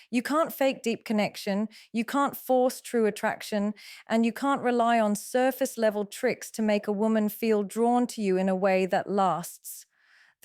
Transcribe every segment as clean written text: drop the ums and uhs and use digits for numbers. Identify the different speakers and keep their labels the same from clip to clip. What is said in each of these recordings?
Speaker 1: You can't fake deep connection, you can't force true attraction, and you can't rely on surface level tricks to make a woman feel drawn to you in a way that lasts.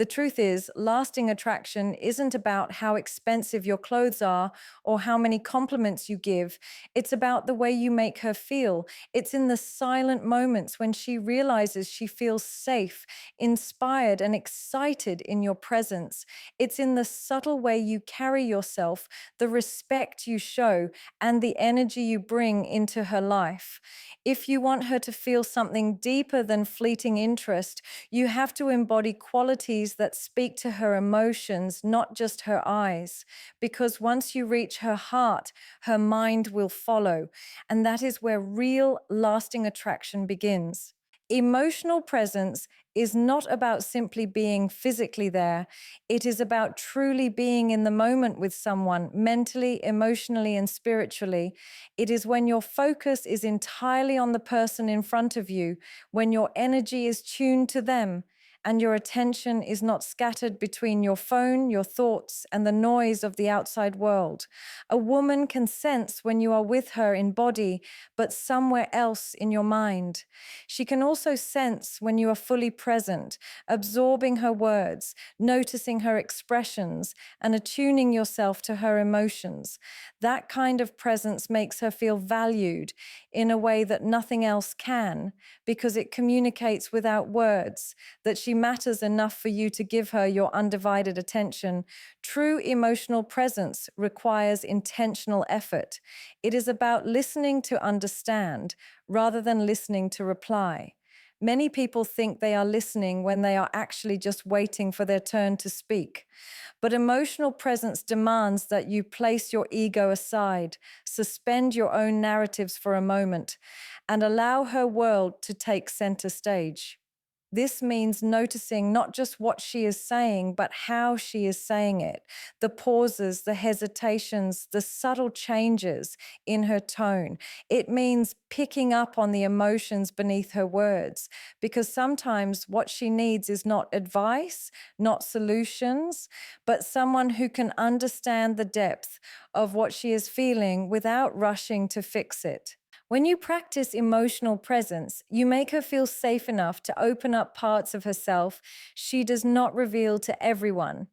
Speaker 1: The truth is, lasting attraction isn't about how expensive your clothes are or how many compliments you give. It's about the way you make her feel. It's in the silent moments when she realizes she feels safe, inspired, and excited in your presence. It's in the subtle way you carry yourself, the respect you show, and the energy you bring into her life. If you want her to feel something deeper than fleeting interest, you have to embody qualities that speak to her emotions, not just her eyes. Because once you reach her heart, her mind will follow. And that is where real, lasting attraction begins. Emotional presence is not about simply being physically there. It is about truly being in the moment with someone, mentally, emotionally, and spiritually. It is when your focus is entirely on the person in front of you, when your energy is tuned to them, and your attention is not scattered between your phone, your thoughts, and the noise of the outside world. A woman can sense when you are with her in body, but somewhere else in your mind. She can also sense when you are fully present, absorbing her words, noticing her expressions, and attuning yourself to her emotions. That kind of presence makes her feel valued in a way that nothing else can, because it communicates without words that she matters enough for you to give her your undivided attention. True emotional presence requires intentional effort. It is about listening to understand rather than listening to reply. Many people think they are listening when they are actually just waiting for their turn to speak. But emotional presence demands that you place your ego aside, suspend your own narratives for a moment, and allow her world to take center stage. This means noticing not just what she is saying, but how she is saying it, the pauses, the hesitations, the subtle changes in her tone. It means picking up on the emotions beneath her words, because sometimes what she needs is not advice, not solutions, but someone who can understand the depth of what she is feeling without rushing to fix it. When you practice emotional presence, you make her feel safe enough to open up parts of herself she does not reveal to everyone.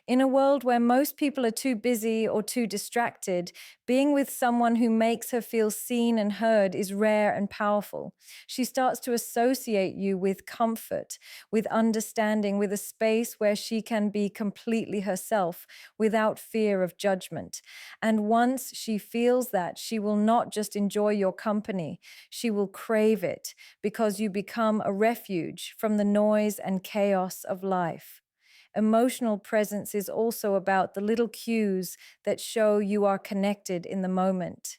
Speaker 1: In a world where most people are too busy or too distracted, being with someone who makes her feel seen and heard is rare and powerful. She starts to associate you with comfort, with understanding, with a space where she can be completely herself without fear of judgment. And once she feels that, she will not just enjoy your company, she will crave it because you become a refuge from the noise and chaos of life. Emotional presence is also about the little cues that show you are connected in the moment.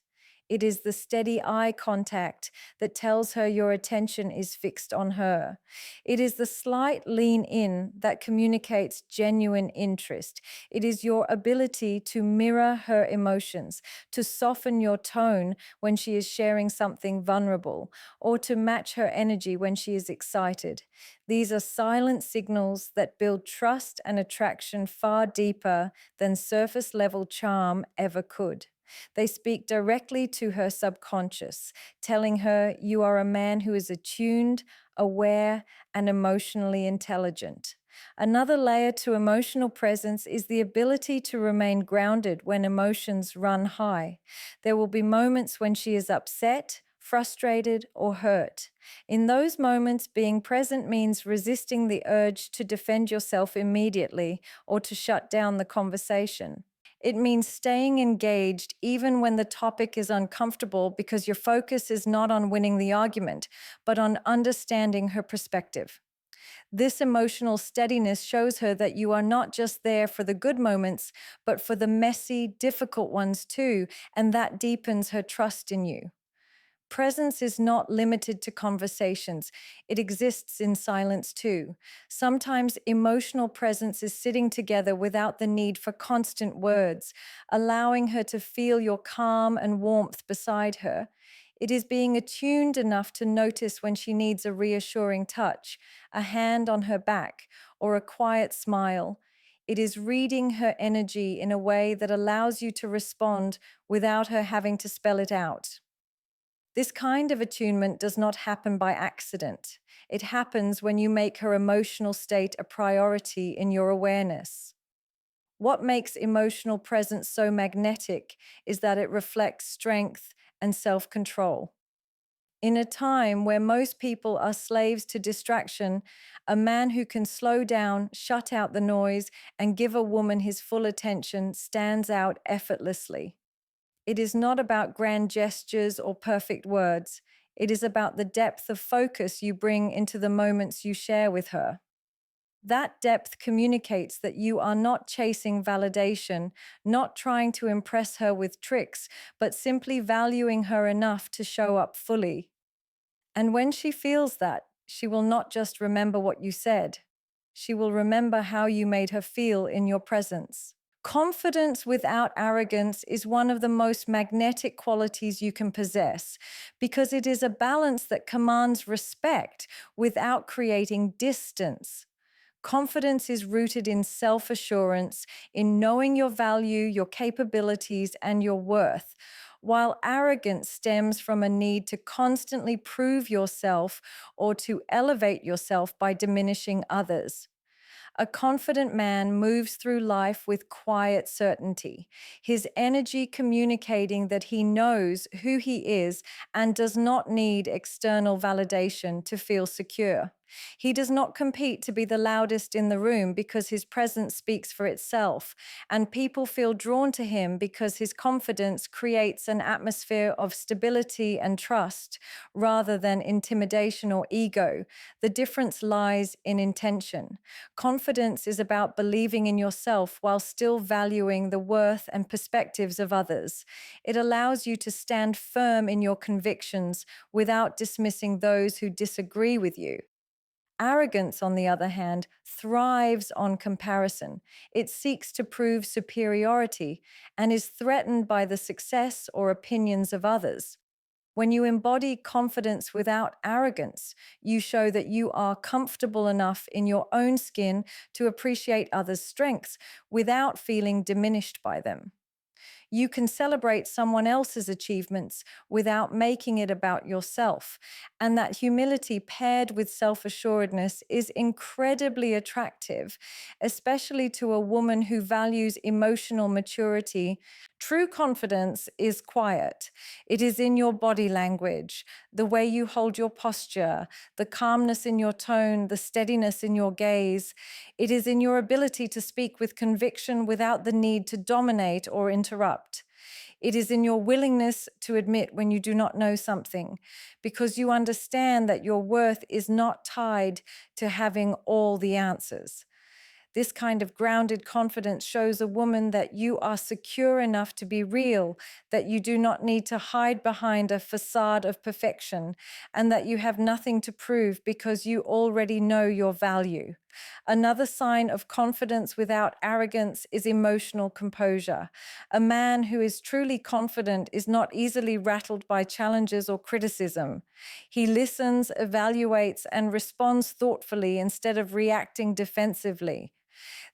Speaker 1: It is the steady eye contact that tells her your attention is fixed on her. It is the slight lean in that communicates genuine interest. It is your ability to mirror her emotions, to soften your tone when she is sharing something vulnerable, or to match her energy when she is excited. These are silent signals that build trust and attraction far deeper than surface level charm ever could. They speak directly to her subconscious, telling her you are a man who is attuned, aware, and emotionally intelligent. Another layer to emotional presence is the ability to remain grounded when emotions run high. There will be moments when she is upset, frustrated, or hurt. In those moments, being present means resisting the urge to defend yourself immediately or to shut down the conversation. It means staying engaged even when the topic is uncomfortable because your focus is not on winning the argument, but on understanding her perspective. This emotional steadiness shows her that you are not just there for the good moments, but for the messy, difficult ones too, and that deepens her trust in you. Presence is not limited to conversations. It exists in silence too. Sometimes emotional presence is sitting together without the need for constant words, allowing her to feel your calm and warmth beside her. It is being attuned enough to notice when she needs a reassuring touch, a hand on her back, or a quiet smile. It is reading her energy in a way that allows you to respond without her having to spell it out. This kind of attunement does not happen by accident. It happens when you make her emotional state a priority in your awareness. What makes emotional presence so magnetic is that it reflects strength and self control. In a time where most people are slaves to distraction, a man who can slow down, shut out the noise, and give a woman his full attention stands out effortlessly. It is not about grand gestures or perfect words. It is about the depth of focus you bring into the moments you share with her. That depth communicates that you are not chasing validation, not trying to impress her with tricks, but simply valuing her enough to show up fully. And when she feels that, she will not just remember what you said, she will remember how you made her feel in your presence. Confidence without arrogance is one of the most magnetic qualities you can possess because it is a balance that commands respect without creating distance. Confidence is rooted in self assurance, in knowing your value, your capabilities, and your worth, while arrogance stems from a need to constantly prove yourself or to elevate yourself by diminishing others. A confident man moves through life with quiet certainty, his energy communicating that he knows who he is and does not need external validation to feel secure. He does not compete to be the loudest in the room because his presence speaks for itself, and people feel drawn to him because his confidence creates an atmosphere of stability and trust rather than intimidation or ego. The difference lies in intention. Confidence is about believing in yourself while still valuing the worth and perspectives of others. It allows you to stand firm in your convictions without dismissing those who disagree with you. Arrogance, on the other hand, thrives on comparison. It seeks to prove superiority and is threatened by the success or opinions of others. When you embody confidence without arrogance, you show that you are comfortable enough in your own skin to appreciate others' strengths without feeling diminished by them. You can celebrate someone else's achievements without making it about yourself. And that humility paired with self assuredness is incredibly attractive, especially to a woman who values emotional maturity. True confidence is quiet. It is in your body language, the way you hold your posture, the calmness in your tone, the steadiness in your gaze. It is in your ability to speak with conviction without the need to dominate or interrupt. It is in your willingness to admit when you do not know something, because you understand that your worth is not tied to having all the answers. This kind of grounded confidence shows a woman that you are secure enough to be real, that you do not need to hide behind a facade of perfection, and that you have nothing to prove because you already know your value. Another sign of confidence without arrogance is emotional composure. A man who is truly confident is not easily rattled by challenges or criticism. He listens, evaluates, and responds thoughtfully instead of reacting defensively.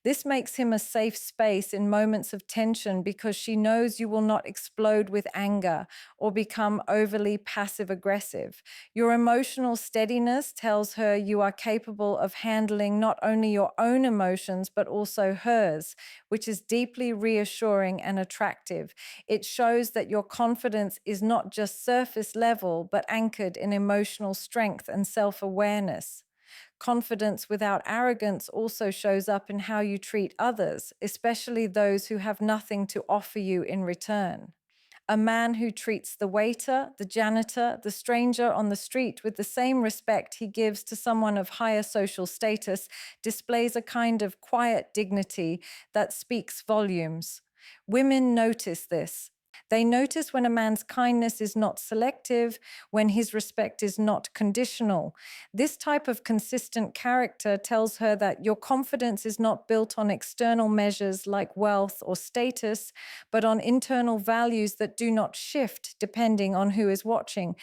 Speaker 1: This makes him a safe space in moments of tension because she knows you will not explode with anger or become overly passive aggressive. Your emotional steadiness tells her you are capable of handling not only your own emotions but also hers, which is deeply reassuring and attractive. It shows that your confidence is not just surface level but anchored in emotional strength and self-awareness. Confidence without arrogance also shows up in how you treat others, especially those who have nothing to offer you in return. A man who treats the waiter, the janitor, the stranger on the street with the same respect he gives to someone of higher social status displays a kind of quiet dignity that speaks volumes. Women notice this. They notice when a man's kindness is not selective, when his respect is not conditional. This type of consistent character tells her that your confidence is not built on external measures like wealth or status, but on internal values that do not shift depending on who is watching.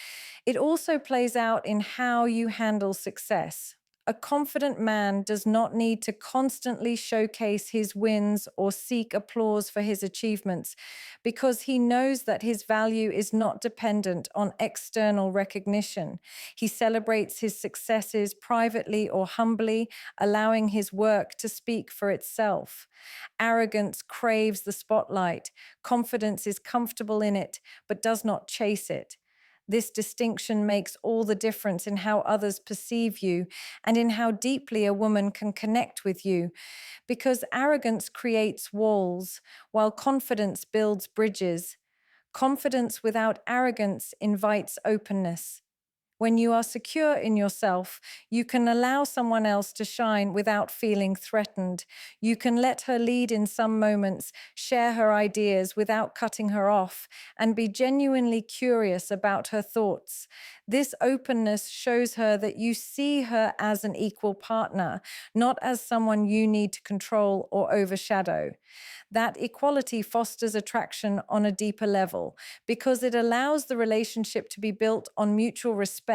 Speaker 1: It also plays out in how you handle success. A confident man does not need to constantly showcase his wins or seek applause for his achievements because he knows that his value is not dependent on external recognition. He celebrates his successes privately or humbly, allowing his work to speak for itself. Arrogance craves the spotlight. Confidence is comfortable in it, but does not chase it. This distinction makes all the difference in how others perceive you and in how deeply a woman can connect with you, because arrogance creates walls, while confidence builds bridges. Confidence without arrogance invites openness. When you are secure in yourself, you can allow someone else to shine without feeling threatened. You can let her lead in some moments, share her ideas without cutting her off, and be genuinely curious about her thoughts. This openness shows her that you see her as an equal partner, not as someone you need to control or overshadow. That equality fosters attraction on a deeper level because it allows the relationship to be built on mutual respect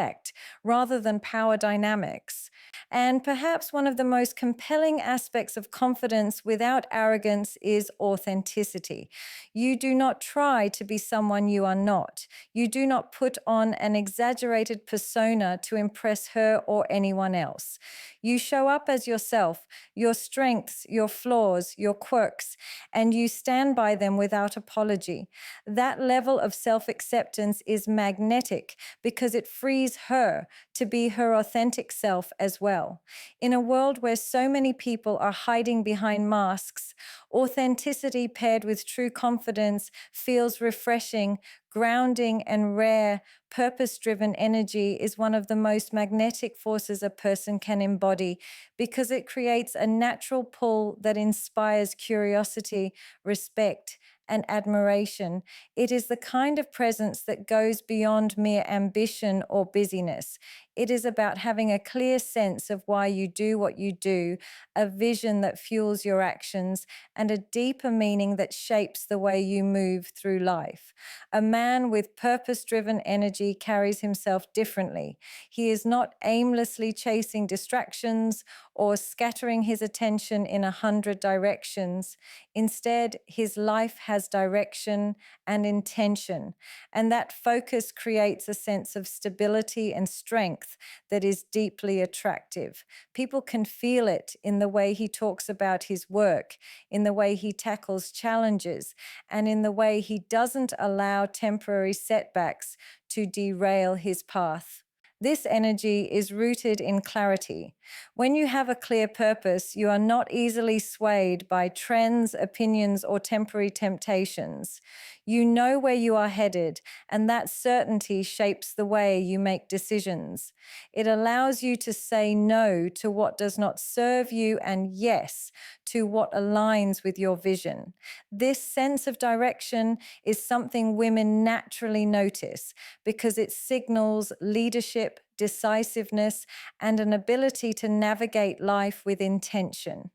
Speaker 1: rather than power dynamics. And perhaps one of the most compelling aspects of confidence without arrogance is authenticity. You do not try to be someone you are not. You do not put on an exaggerated persona to impress her or anyone else. You show up as yourself, your strengths, your flaws, your quirks, and you stand by them without apology. That level of self-acceptance is magnetic because it frees her to be her authentic self as well. In a world where so many people are hiding behind masks, authenticity paired with true confidence feels refreshing, grounding, and rare. Purpose-driven energy is one of the most magnetic forces a person can embody because it creates a natural pull that inspires curiosity, respect, and admiration. It is the kind of presence that goes beyond mere ambition or busyness. It is about having a clear sense of why you do what you do, a vision that fuels your actions, and a deeper meaning that shapes the way you move through life. A man with purpose-driven energy carries himself differently. He is not aimlessly chasing distractions or scattering his attention in 100 directions. Instead, his life has direction and intention, and that focus creates a sense of stability and strength that is deeply attractive. People can feel it in the way he talks about his work, in the way he tackles challenges, and in the way he doesn't allow temporary setbacks to derail his path. This energy is rooted in clarity. When you have a clear purpose, you are not easily swayed by trends, opinions, or temporary temptations. You know where you are headed, and that certainty shapes the way you make decisions. It allows you to say no to what does not serve you and yes to what aligns with your vision. This sense of direction is something women naturally notice because it signals leadership, decisiveness, and an ability to navigate life with intention.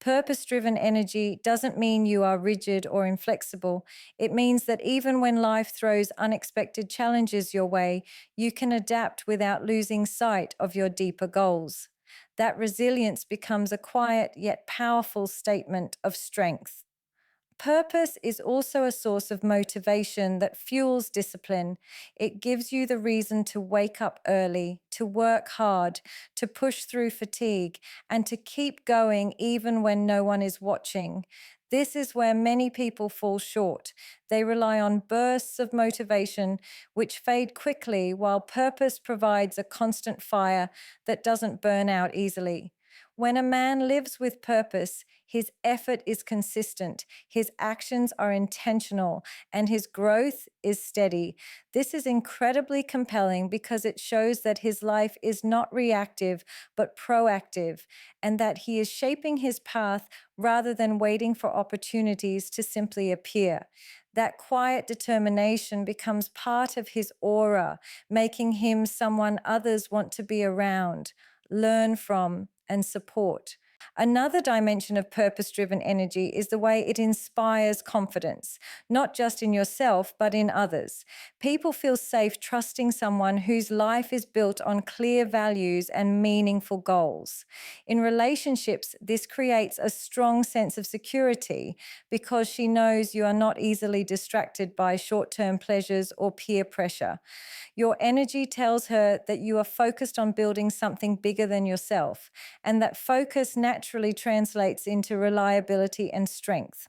Speaker 1: Purpose-driven energy doesn't mean you are rigid or inflexible. It means that even when life throws unexpected challenges your way, you can adapt without losing sight of your deeper goals. That resilience becomes a quiet yet powerful statement of strength. Purpose is also a source of motivation that fuels discipline. It gives you the reason to wake up early, to work hard, to push through fatigue, and to keep going even when no one is watching. This is where many people fall short. They rely on bursts of motivation, which fade quickly, while purpose provides a constant fire that doesn't burn out easily. When a man lives with purpose, his effort is consistent, his actions are intentional, and his growth is steady. This is incredibly compelling because it shows that his life is not reactive, but proactive, and that he is shaping his path rather than waiting for opportunities to simply appear. That quiet determination becomes part of his aura, making him someone others want to be around, learn from, and support. Another dimension of purpose driven energy is the way it inspires confidence, not just in yourself, but in others. People feel safe trusting someone whose life is built on clear values and meaningful goals. In relationships, this creates a strong sense of security because she knows you are not easily distracted by short term pleasures or peer pressure. Your energy tells her that you are focused on building something bigger than yourself, and that focus naturally translates into reliability and strength.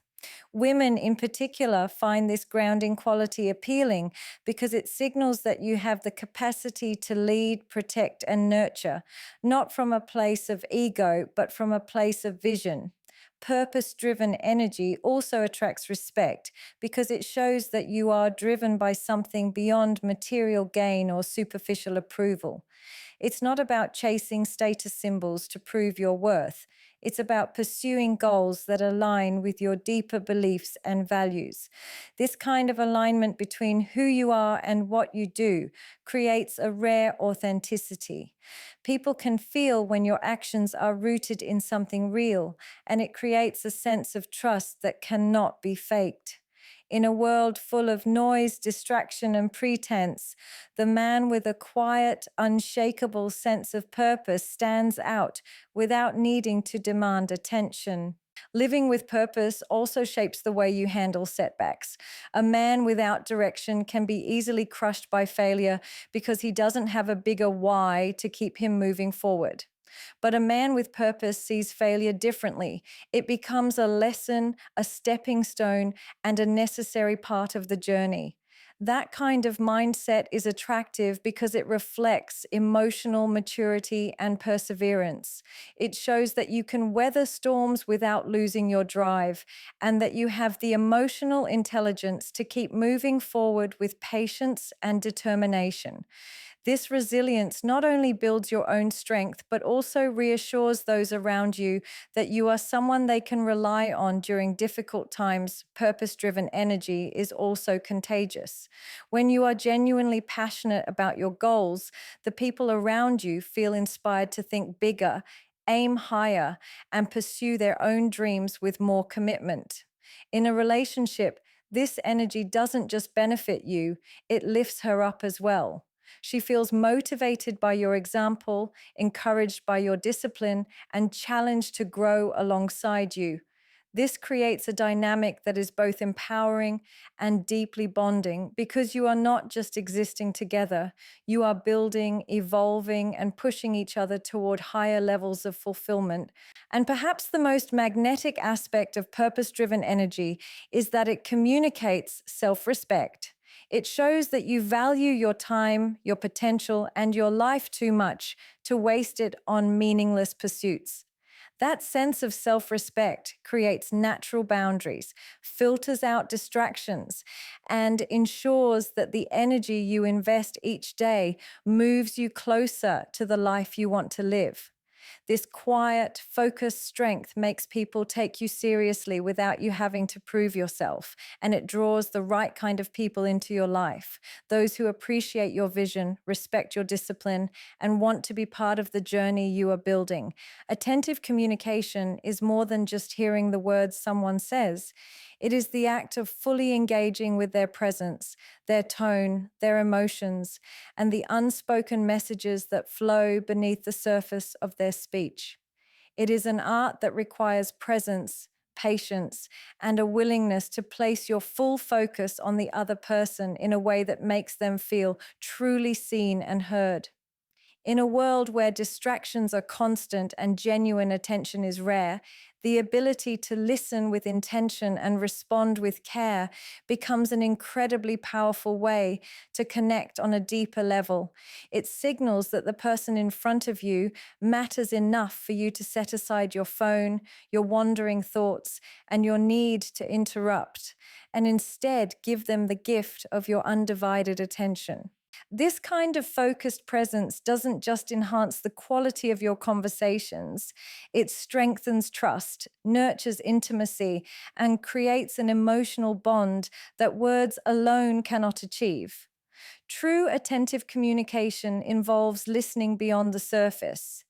Speaker 1: Women in particular find this grounding quality appealing because it signals that you have the capacity to lead, protect, and nurture, not from a place of ego, but from a place of vision. Purpose driven energy also attracts respect because it shows that you are driven by something beyond material gain or superficial approval. It's not about chasing status symbols to prove your worth. It's about pursuing goals that align with your deeper beliefs and values. This kind of alignment between who you are and what you do creates a rare authenticity. People can feel when your actions are rooted in something real, and it creates a sense of trust that cannot be faked. In a world full of noise, distraction, and pretense, the man with a quiet, unshakable sense of purpose stands out without needing to demand attention. Living with purpose also shapes the way you handle setbacks. A man without direction can be easily crushed by failure because he doesn't have a bigger why to keep him moving forward. But a man with purpose sees failure differently. It becomes a lesson, a stepping stone, and a necessary part of the journey. That kind of mindset is attractive because it reflects emotional maturity and perseverance. It shows that you can weather storms without losing your drive, and that you have the emotional intelligence to keep moving forward with patience and determination. This resilience not only builds your own strength, but also reassures those around you that you are someone they can rely on during difficult times. Purpose driven energy is also contagious. When you are genuinely passionate about your goals, the people around you feel inspired to think bigger, aim higher, and pursue their own dreams with more commitment. In a relationship, this energy doesn't just benefit you, it lifts her up as well. She feels motivated by your example, encouraged by your discipline, and challenged to grow alongside you. This creates a dynamic that is both empowering and deeply bonding because you are not just existing together, you are building, evolving, and pushing each other toward higher levels of fulfillment. And perhaps the most magnetic aspect of purpose driven energy is that it communicates self respect. It shows that you value your time, your potential, and your life too much to waste it on meaningless pursuits. That sense of self respect creates natural boundaries, filters out distractions, and ensures that the energy you invest each day moves you closer to the life you want to live. This quiet, focused strength makes people take you seriously without you having to prove yourself, and it draws the right kind of people into your life, those who appreciate your vision, respect your discipline, and want to be part of the journey you are building. Attentive communication is more than just hearing the words someone says. It is the act of fully engaging with their presence, their tone, their emotions, and the unspoken messages that flow beneath the surface of their speech. It is an art that requires presence, patience, and a willingness to place your full focus on the other person in a way that makes them feel truly seen and heard. In a world where distractions are constant and genuine attention is rare, the ability to listen with intention and respond with care becomes an incredibly powerful way to connect on a deeper level. It signals that the person in front of you matters enough for you to set aside your phone, your wandering thoughts, and your need to interrupt, and instead give them the gift of your undivided attention. This kind of focused presence doesn't just enhance the quality of your conversations, it strengthens trust, nurtures intimacy, and creates an emotional bond that words alone cannot achieve. True attentive communication involves listening beyond the surface.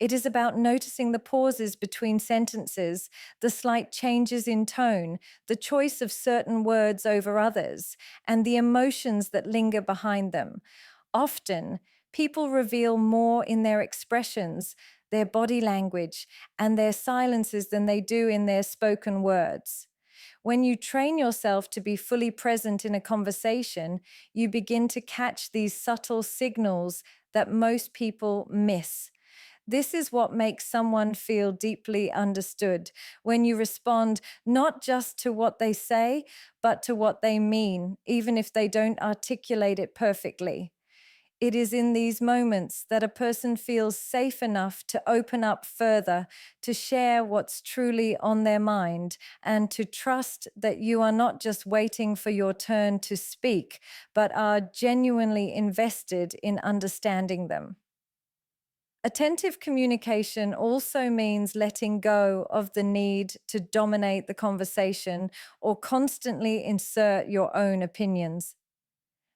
Speaker 1: It is about noticing the pauses between sentences, the slight changes in tone, the choice of certain words over others, and the emotions that linger behind them. Often, people reveal more in their expressions, their body language, and their silences than they do in their spoken words. When you train yourself to be fully present in a conversation, you begin to catch these subtle signals that most people miss. This is what makes someone feel deeply understood when you respond not just to what they say, but to what they mean, even if they don't articulate it perfectly. It is in these moments that a person feels safe enough to open up further, to share what's truly on their mind, and to trust that you are not just waiting for your turn to speak, but are genuinely invested in understanding them. Attentive communication also means letting go of the need to dominate the conversation or constantly insert your own opinions.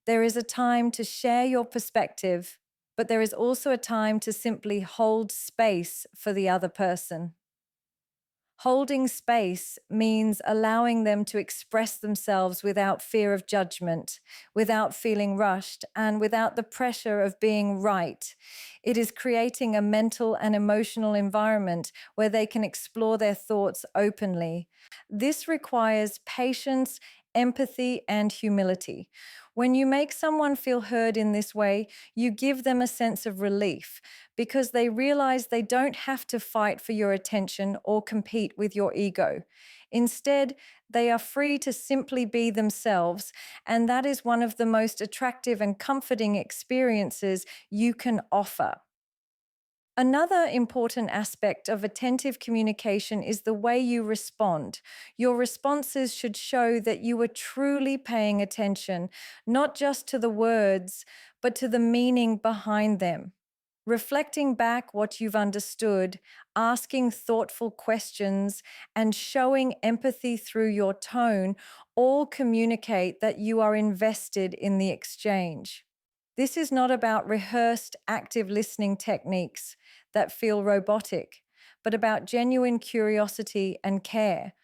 Speaker 1: There is a time to share your perspective, but there is also a time to simply hold space for the other person. Holding space means allowing them to express themselves without fear of judgment, without feeling rushed, and without the pressure of being right. It is creating a mental and emotional environment where they can explore their thoughts openly. This requires patience, empathy, and humility. When you make someone feel heard in this way, you give them a sense of relief because they realize they don't have to fight for your attention or compete with your ego. Instead, they are free to simply be themselves, and that is one of the most attractive and comforting experiences you can offer. Another important aspect of attentive communication is the way you respond. Your responses should show that you are truly paying attention, not just to the words, but to the meaning behind them. Reflecting back what you've understood, asking thoughtful questions, and showing empathy through your tone all communicate that you are invested in the exchange. This is not about rehearsed active listening techniques that feel robotic, but about genuine curiosity and care.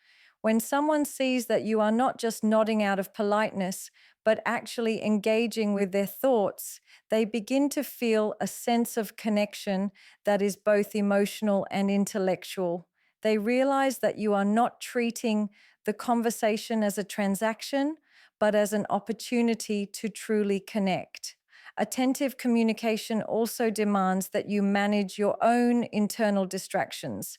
Speaker 1: When someone sees that you are not just nodding out of politeness, but actually engaging with their thoughts, they begin to feel a sense of connection that is both emotional and intellectual. They realize that you are not treating the conversation as a transaction, but as an opportunity to truly connect. Attentive communication also demands that you manage your own internal distractions.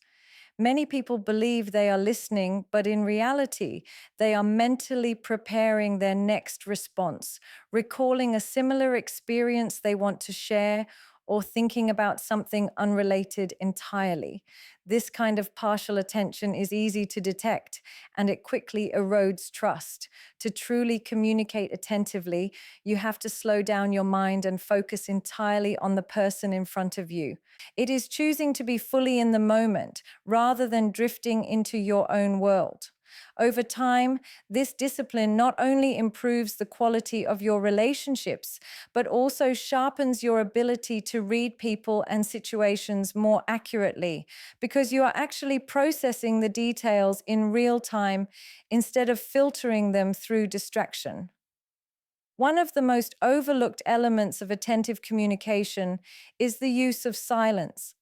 Speaker 1: Many people believe they are listening, but in reality, they are mentally preparing their next response, recalling a similar experience they want to share, or thinking about something unrelated entirely. This kind of partial attention is easy to detect, and it quickly erodes trust. To truly communicate attentively, you have to slow down your mind and focus entirely on the person in front of you. It is choosing to be fully in the moment rather than drifting into your own world. Over time, this discipline not only improves the quality of your relationships, but also sharpens your ability to read people and situations more accurately, because you are actually processing the details in real time instead of filtering them through distraction. One of the most overlooked elements of attentive communication is the use of silence.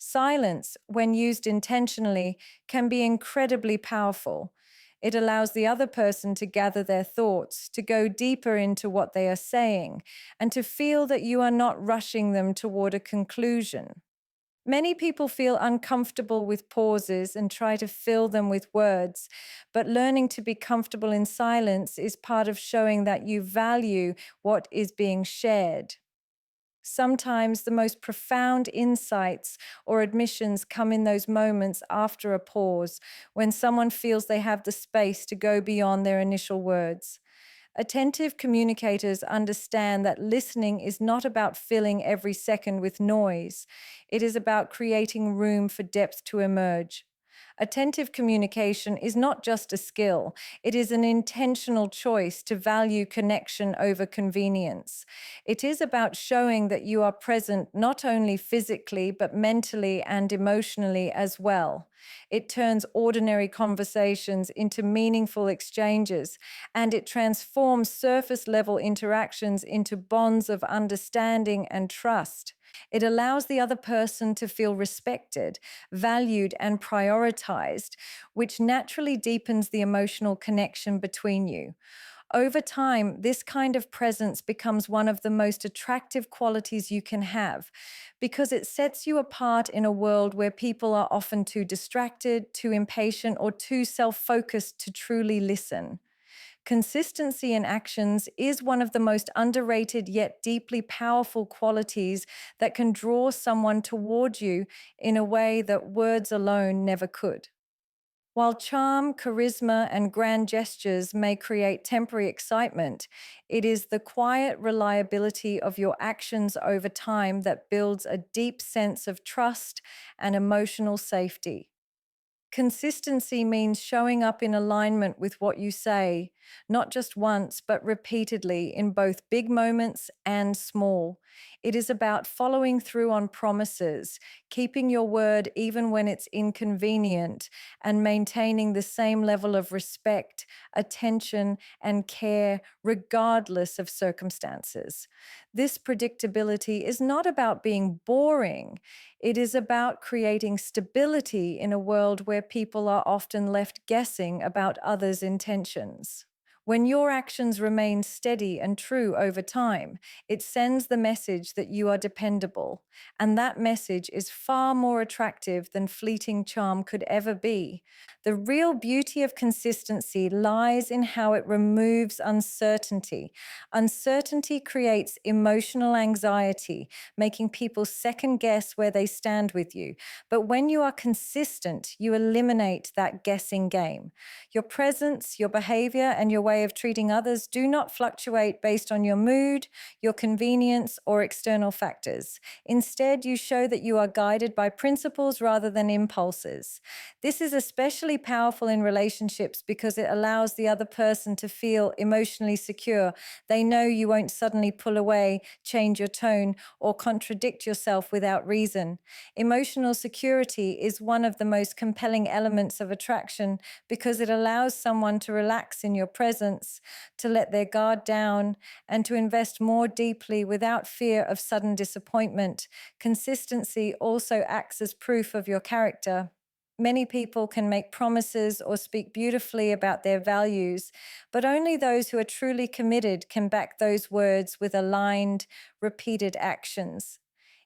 Speaker 1: Silence, when used intentionally, can be incredibly powerful. It allows the other person to gather their thoughts, to go deeper into what they are saying, and to feel that you are not rushing them toward a conclusion. Many people feel uncomfortable with pauses and try to fill them with words, but learning to be comfortable in silence is part of showing that you value what is being shared. Sometimes the most profound insights or admissions come in those moments after a pause, when someone feels they have the space to go beyond their initial words. Attentive communicators understand that listening is not about filling every second with noise. It is about creating room for depth to emerge. Attentive communication is not just a skill, it is an intentional choice to value connection over convenience. It is about showing that you are present not only physically, but mentally and emotionally as well. It turns ordinary conversations into meaningful exchanges, and it transforms surface level interactions into bonds of understanding and trust. It allows the other person to feel respected, valued, and prioritized, which naturally deepens the emotional connection between you. Over time, this kind of presence becomes one of the most attractive qualities you can have because it sets you apart in a world where people are often too distracted, too impatient, or too self focused to truly listen. Consistency in actions is one of the most underrated yet deeply powerful qualities that can draw someone toward you in a way that words alone never could. While charm, charisma, and grand gestures may create temporary excitement, it is the quiet reliability of your actions over time that builds a deep sense of trust and emotional safety. Consistency means showing up in alignment with what you say, not just once, but repeatedly in both big moments and small. It is about following through on promises, keeping your word even when it's inconvenient, and maintaining the same level of respect, attention, and care regardless of circumstances. This predictability is not about being boring. It is about creating stability in a world where people are often left guessing about others' intentions. When your actions remain steady and true over time, it sends the message that you are dependable, and that message is far more attractive than fleeting charm could ever be. The real beauty of consistency lies in how it removes uncertainty. Uncertainty creates emotional anxiety, making people second guess where they stand with you. But when you are consistent, you eliminate that guessing game. Your presence, your behavior, and your way of treating others do not fluctuate based on your mood, your convenience, or external factors. Instead, you show that you are guided by principles rather than impulses. This is especially powerful in relationships because it allows the other person to feel emotionally secure. They know you won't suddenly pull away, change your tone, or contradict yourself without reason. Emotional security is one of the most compelling elements of attraction because it allows someone to relax in your presence, to let their guard down, and to invest more deeply without fear of sudden disappointment. Consistency also acts as proof of your character. Many people can make promises or speak beautifully about their values, but only those who are truly committed can back those words with aligned, repeated actions.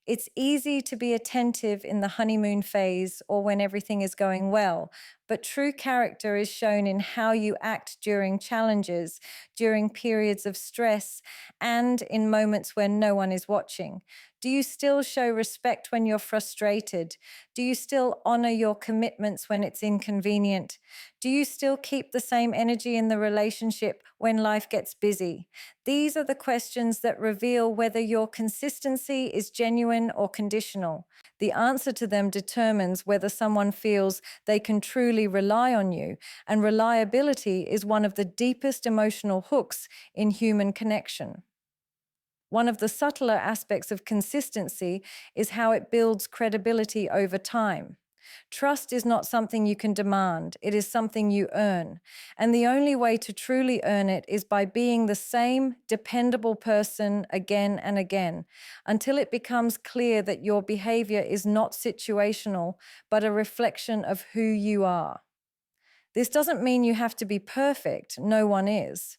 Speaker 1: It's easy to be attentive in the honeymoon phase or when everything is going well, but true character is shown in how you act during challenges, during periods of stress, and in moments when no one is watching. Do you still show respect when you're frustrated? Do you still honor your commitments when it's inconvenient? Do you still keep the same energy in the relationship when life gets busy? These are the questions that reveal whether your consistency is genuine or conditional. The answer to them determines whether someone feels they can truly rely on you, and reliability is one of the deepest emotional hooks in human connection. One of the subtler aspects of consistency is how it builds credibility over time. Trust is not something you can demand, it is something you earn. And the only way to truly earn it is by being the same dependable person again and again, until it becomes clear that your behavior is not situational, but a reflection of who you are. This doesn't mean you have to be perfect, no one is.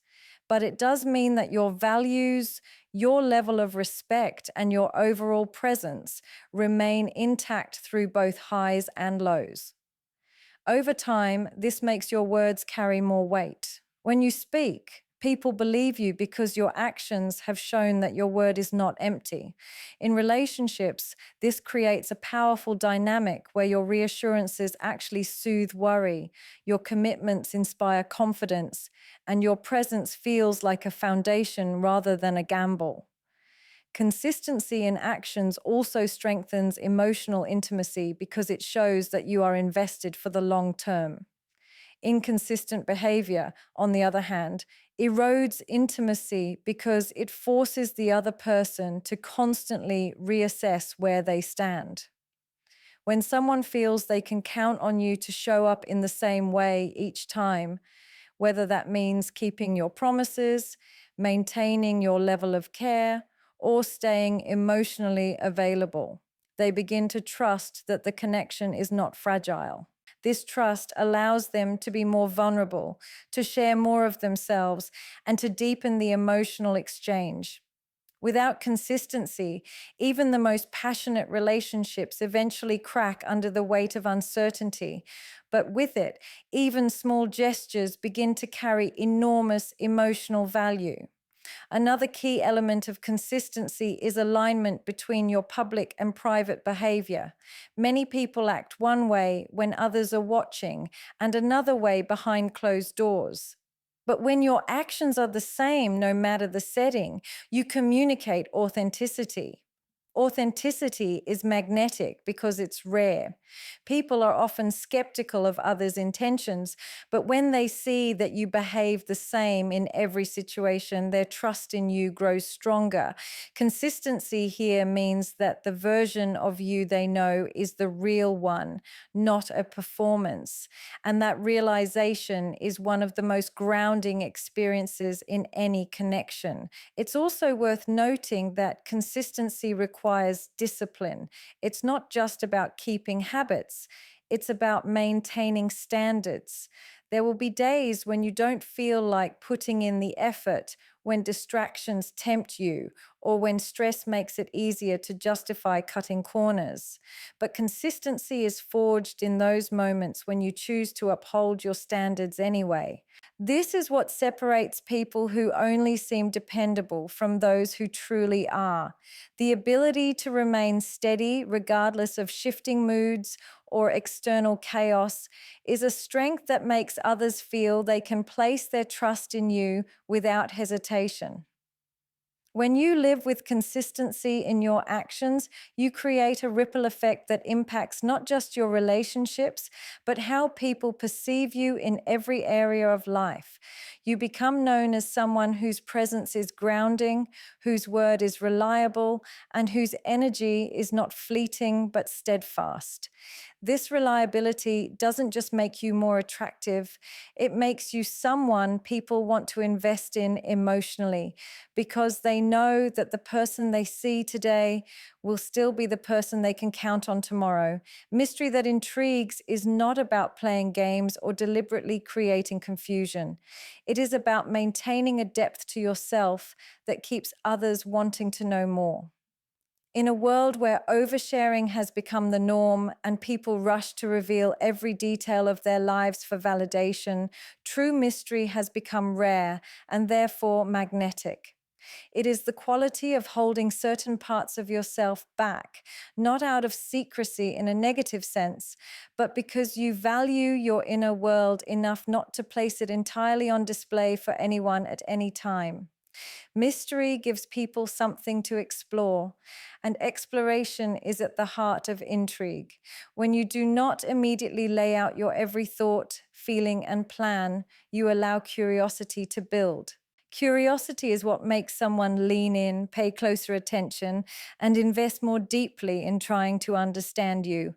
Speaker 1: But it does mean that your values, your level of respect, and your overall presence remain intact through both highs and lows. Over time, this makes your words carry more weight. When you speak, people believe you because your actions have shown that your word is not empty. In relationships, this creates a powerful dynamic where your reassurances actually soothe worry, your commitments inspire confidence, and your presence feels like a foundation rather than a gamble. Consistency in actions also strengthens emotional intimacy because it shows that you are invested for the long term. Inconsistent behavior, on the other hand, erodes intimacy because it forces the other person to constantly reassess where they stand. When someone feels they can count on you to show up in the same way each time, whether that means keeping your promises, maintaining your level of care, or staying emotionally available, they begin to trust that the connection is not fragile. This trust allows them to be more vulnerable, to share more of themselves, and to deepen the emotional exchange. Without consistency, even the most passionate relationships eventually crack under the weight of uncertainty. But with it, even small gestures begin to carry enormous emotional value. Another key element of consistency is alignment between your public and private behavior. Many people act one way when others are watching, and another way behind closed doors. But when your actions are the same, no matter the setting, you communicate authenticity. Authenticity is magnetic because it's rare. People are often skeptical of others' intentions, but when they see that you behave the same in every situation, their trust in you grows stronger. Consistency here means that the version of you they know is the real one, not a performance. And that realization is one of the most grounding experiences in any connection. It's also worth noting that consistency requires discipline. It's not just about keeping habits, it's about maintaining standards. There will be days when you don't feel like putting in the effort, when distractions tempt you, or when stress makes it easier to justify cutting corners. But consistency is forged in those moments when you choose to uphold your standards anyway. This is what separates people who only seem dependable from those who truly are. The ability to remain steady regardless of shifting moods or external chaos is a strength that makes others feel they can place their trust in you without hesitation. When you live with consistency in your actions, you create a ripple effect that impacts not just your relationships, but how people perceive you in every area of life. You become known as someone whose presence is grounding, whose word is reliable, and whose energy is not fleeting but steadfast. This reliability doesn't just make you more attractive, it makes you someone people want to invest in emotionally because they know that the person they see today will still be the person they can count on tomorrow. Mystery that intrigues is not about playing games or deliberately creating confusion. It is about maintaining a depth to yourself that keeps others wanting to know more. In a world where oversharing has become the norm and people rush to reveal every detail of their lives for validation, true mystery has become rare and therefore magnetic. It is the quality of holding certain parts of yourself back, not out of secrecy in a negative sense, but because you value your inner world enough not to place it entirely on display for anyone at any time. Mystery gives people something to explore, and exploration is at the heart of intrigue. When you do not immediately lay out your every thought, feeling, and plan, you allow curiosity to build. Curiosity is what makes someone lean in, pay closer attention, and invest more deeply in trying to understand you.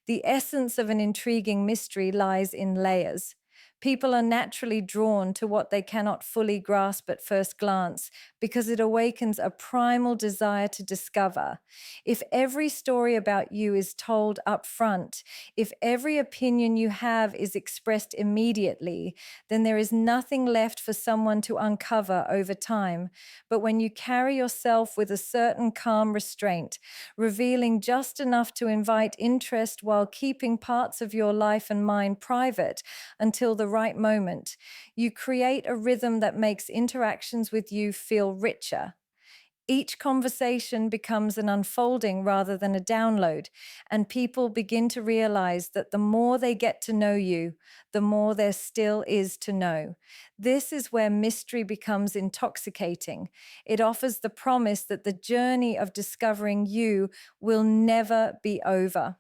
Speaker 1: The essence of an intriguing mystery lies in layers. People are naturally drawn to what they cannot fully grasp at first glance because it awakens a primal desire to discover. If every story about you is told up front, if every opinion you have is expressed immediately, then there is nothing left for someone to uncover over time. But when you carry yourself with a certain calm restraint, revealing just enough to invite interest while keeping parts of your life and mind private until the right moment, you create a rhythm that makes interactions with you feel richer. Each conversation becomes an unfolding rather than a download, and people begin to realize that the more they get to know you, the more there still is to know. This is where mystery becomes intoxicating. It offers the promise that the journey of discovering you will never be over.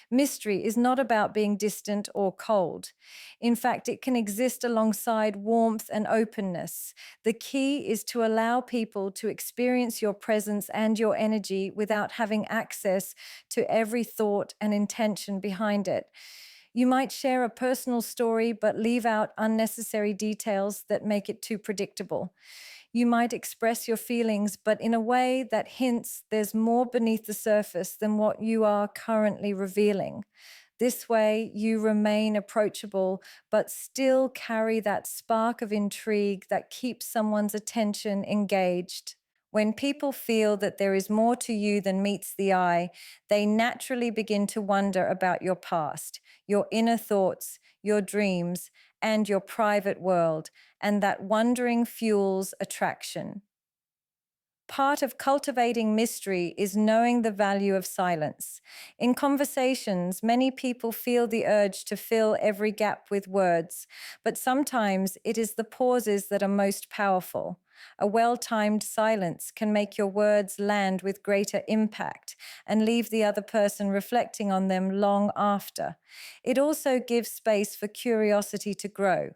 Speaker 1: Mystery is not about being distant or cold. In fact, it can exist alongside warmth and openness. The key is to allow people to experience your presence and your energy without having access to every thought and intention behind it. You might share a personal story, but leave out unnecessary details that make it too predictable. You might express your feelings, but in a way that hints there's more beneath the surface than what you are currently revealing. This way, you remain approachable, but still carry that spark of intrigue that keeps someone's attention engaged. When people feel that there is more to you than meets the eye, they naturally begin to wonder about your past, your inner thoughts, your dreams, and your private world, and that wondering fuels attraction. Part of cultivating mystery is knowing the value of silence. In conversations, many people feel the urge to fill every gap with words, but sometimes it is the pauses that are most powerful. A well-timed silence can make your words land with greater impact and leave the other person reflecting on them long after. It also gives space for curiosity to grow.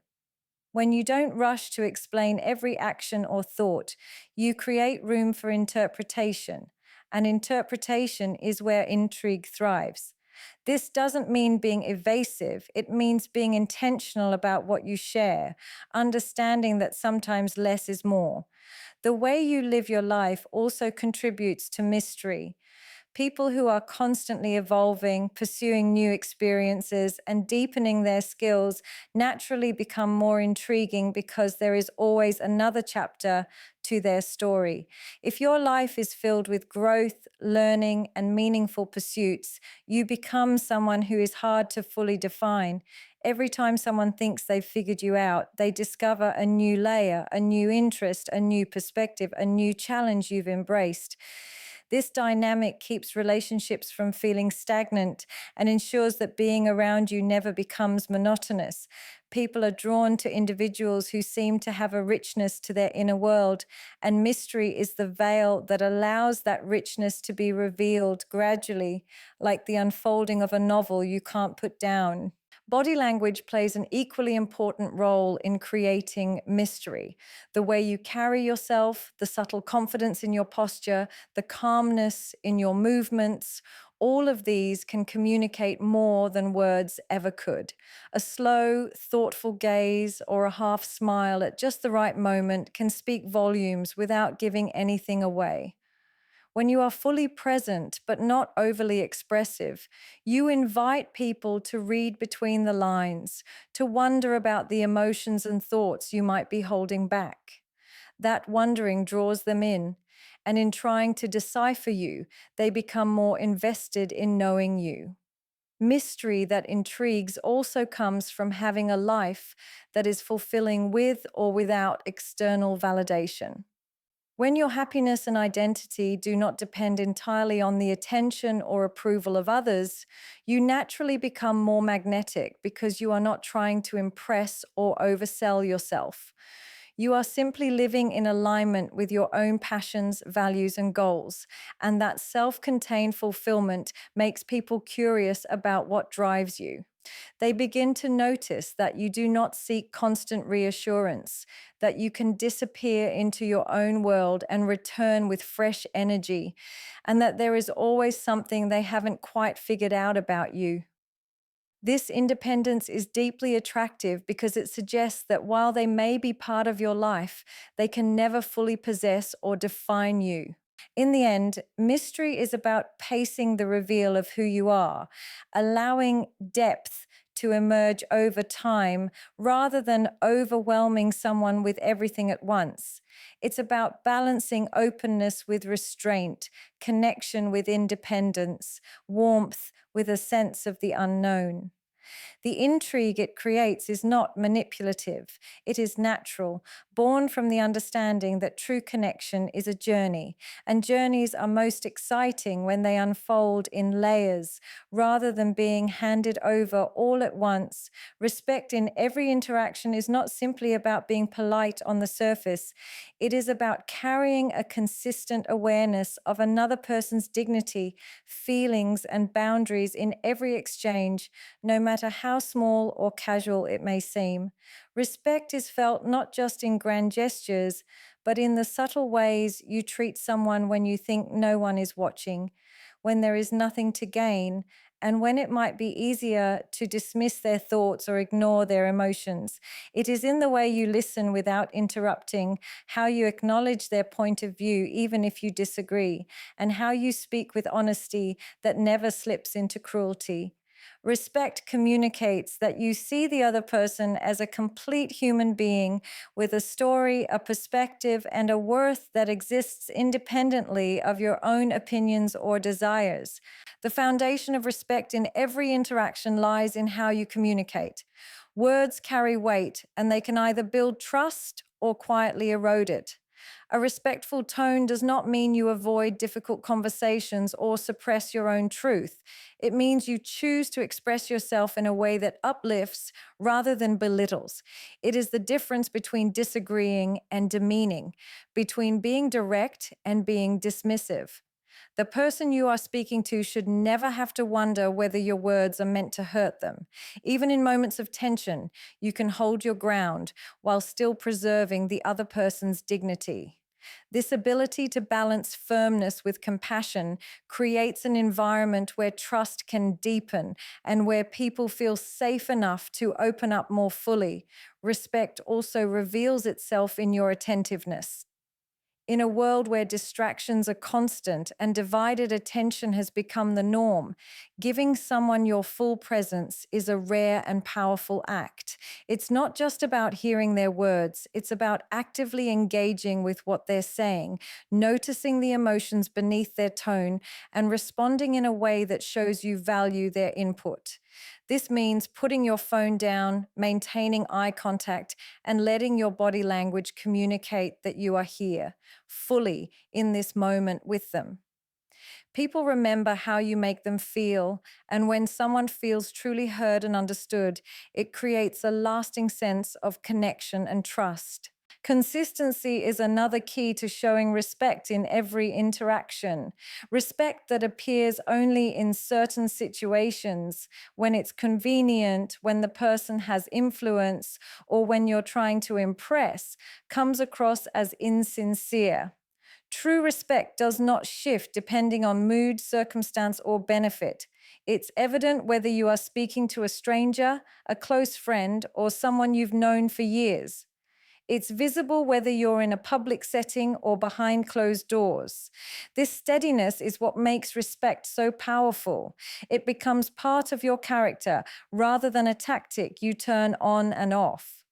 Speaker 1: When you don't rush to explain every action or thought, you create room for interpretation, and interpretation is where intrigue thrives. This doesn't mean being evasive, it means being intentional about what you share, understanding that sometimes less is more. The way you live your life also contributes to mystery. People who are constantly evolving, pursuing new experiences, and deepening their skills naturally become more intriguing because there is always another chapter to their story. If your life is filled with growth, learning, and meaningful pursuits, you become someone who is hard to fully define. Every time someone thinks they've figured you out, they discover a new layer, a new interest, a new perspective, a new challenge you've embraced. This dynamic keeps relationships from feeling stagnant and ensures that being around you never becomes monotonous. People are drawn to individuals who seem to have a richness to their inner world, and mystery is the veil that allows that richness to be revealed gradually, like the unfolding of a novel you can't put down. Body language plays an equally important role in creating mystery. The way you carry yourself, the subtle confidence in your posture, the calmness in your movements, all of these can communicate more than words ever could. A slow, thoughtful gaze or a half smile at just the right moment can speak volumes without giving anything away. When you are fully present but not overly expressive, you invite people to read between the lines, to wonder about the emotions and thoughts you might be holding back. That wondering draws them in, and in trying to decipher you, they become more invested in knowing you. Mystery that intrigues also comes from having a life that is fulfilling with or without external validation. When your happiness and identity do not depend entirely on the attention or approval of others, you naturally become more magnetic because you are not trying to impress or oversell yourself. You are simply living in alignment with your own passions, values, and goals, and that self-contained fulfillment makes people curious about what drives you. They begin to notice that you do not seek constant reassurance, that you can disappear into your own world and return with fresh energy, and that there is always something they haven't quite figured out about you. This independence is deeply attractive because it suggests that while they may be part of your life, they can never fully possess or define you. In the end, mystery is about pacing the reveal of who you are, allowing depth to emerge over time rather than overwhelming someone with everything at once. It's about balancing openness with restraint, connection with independence, warmth with a sense of the unknown. The intrigue it creates is not manipulative, it is natural, born from the understanding that true connection is a journey, and journeys are most exciting when they unfold in layers rather than being handed over all at once. Respect in every interaction is not simply about being polite on the surface, it is about carrying a consistent awareness of another person's dignity, feelings, and boundaries in every exchange, no matter how small or casual it may seem. Respect is felt not just in grand gestures, but in the subtle ways you treat someone when you think no one is watching, when there is nothing to gain, and when it might be easier to dismiss their thoughts or ignore their emotions. It is in the way you listen without interrupting, how you acknowledge their point of view, even if you disagree, and how you speak with honesty that never slips into cruelty. Respect communicates that you see the other person as a complete human being with a story, a perspective, and a worth that exists independently of your own opinions or desires. The foundation of respect in every interaction lies in how you communicate. Words carry weight, and they can either build trust or quietly erode it. A respectful tone does not mean you avoid difficult conversations or suppress your own truth. It means you choose to express yourself in a way that uplifts rather than belittles. It is the difference between disagreeing and demeaning, between being direct and being dismissive. The person you are speaking to should never have to wonder whether your words are meant to hurt them. Even in moments of tension, you can hold your ground while still preserving the other person's dignity. This ability to balance firmness with compassion creates an environment where trust can deepen and where people feel safe enough to open up more fully. Respect also reveals itself in your attentiveness. In a world where distractions are constant and divided attention has become the norm, giving someone your full presence is a rare and powerful act. It's not just about hearing their words, it's about actively engaging with what they're saying, noticing the emotions beneath their tone, and responding in a way that shows you value their input. This means putting your phone down, maintaining eye contact, and letting your body language communicate that you are here, fully in this moment with them. People remember how you make them feel, and when someone feels truly heard and understood, it creates a lasting sense of connection and trust. Consistency is another key to showing respect in every interaction. Respect that appears only in certain situations, when it's convenient, when the person has influence, or when you're trying to impress, comes across as insincere. True respect does not shift depending on mood, circumstance, or benefit. It's evident whether you are speaking to a stranger, a close friend, or someone you've known for years. It's visible whether you're in a public setting or behind closed doors. This steadiness is what makes respect so powerful. It becomes part of your character rather than a tactic you turn on and off.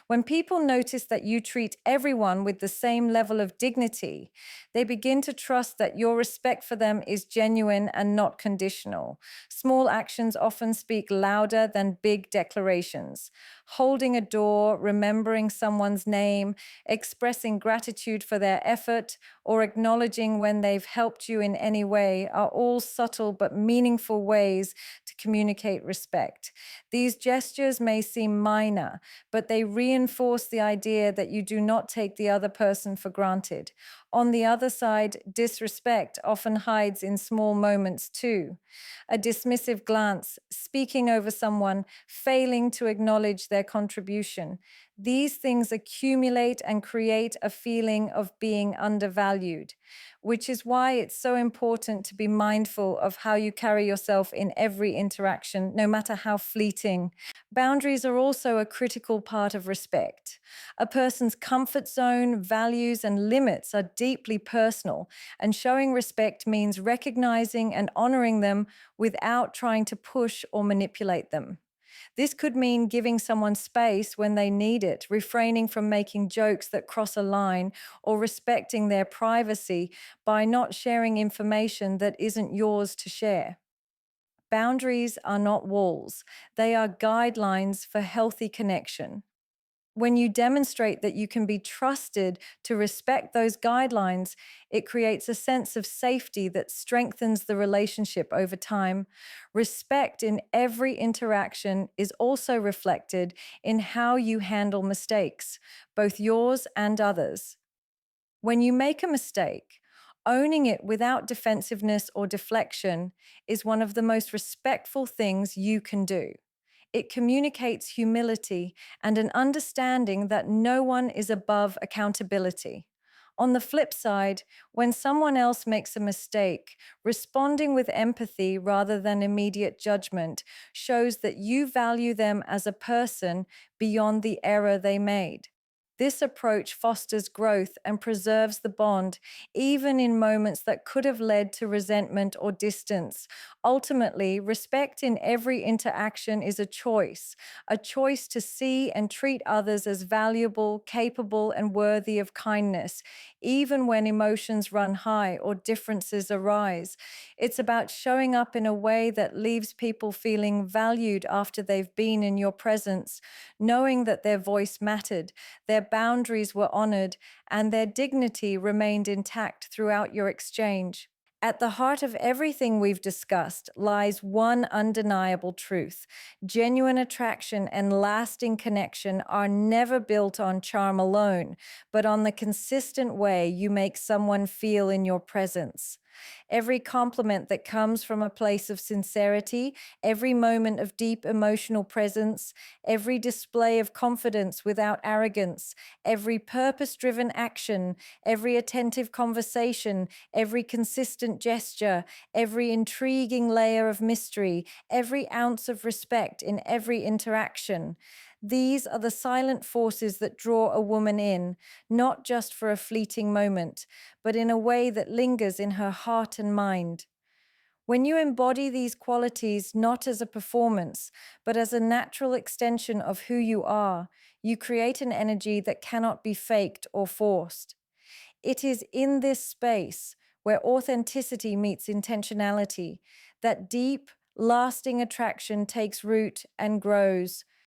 Speaker 1: When people notice that you treat everyone with the same level of dignity, they begin to trust that your respect for them is genuine and not conditional. Small actions often speak louder than big declarations. Holding a door, remembering someone's name, expressing gratitude for their effort, or acknowledging when they've helped you in any way are all subtle but meaningful ways to communicate respect. These gestures may seem minor, but they reinforce the idea that you do not take the other person for granted. On the other side, disrespect often hides in small moments too. A dismissive glance, speaking over someone, failing to acknowledge their contribution. These things accumulate and create a feeling of being undervalued, which is why it's so important to be mindful of how you carry yourself in every interaction, no matter how fleeting. Boundaries are also a critical part of respect. A person's comfort zone, values, and limits are deeply personal, and showing respect means recognizing and honoring them without trying to push or manipulate them. This could mean giving someone space when they need it, refraining from making jokes that cross a line, or respecting their privacy by not sharing information that isn't yours to share. Boundaries are not walls, they are guidelines for healthy connection. When you demonstrate that you can be trusted to respect those guidelines, it creates a sense of safety that strengthens the relationship over time. Respect in every interaction is also reflected in how you handle mistakes, both yours and others. When you make a mistake, owning it without defensiveness or deflection is one of the most respectful things you can do. It communicates humility and an understanding that no one is above accountability. On the flip side, when someone else makes a mistake, responding with empathy rather than immediate judgment shows that you value them as a person beyond the error they made. This approach fosters growth and preserves the bond, even in moments that could have led to resentment or distance. Ultimately, respect in every interaction is a choice to see and treat others as valuable, capable, and worthy of kindness, even when emotions run high or differences arise. It's about showing up in a way that leaves people feeling valued after they've been in your presence, knowing that their voice mattered, their boundaries were honored, and their dignity remained intact throughout your exchange. At the heart of everything we've discussed lies one undeniable truth. Genuine attraction and lasting connection are never built on charm alone, but on the consistent way you make someone feel in your presence. Every compliment that comes from a place of sincerity, every moment of deep emotional presence, every display of confidence without arrogance, every purpose driven action, every attentive conversation, every consistent gesture, every intriguing layer of mystery, every ounce of respect in every interaction. These are the silent forces that draw a woman in, not just for a fleeting moment, but in a way that lingers in her heart and mind. When you embody these qualities not as a performance, but as a natural extension of who you are, you create an energy that cannot be faked or forced. It is in this space where authenticity meets intentionality that deep, lasting attraction takes root and grows.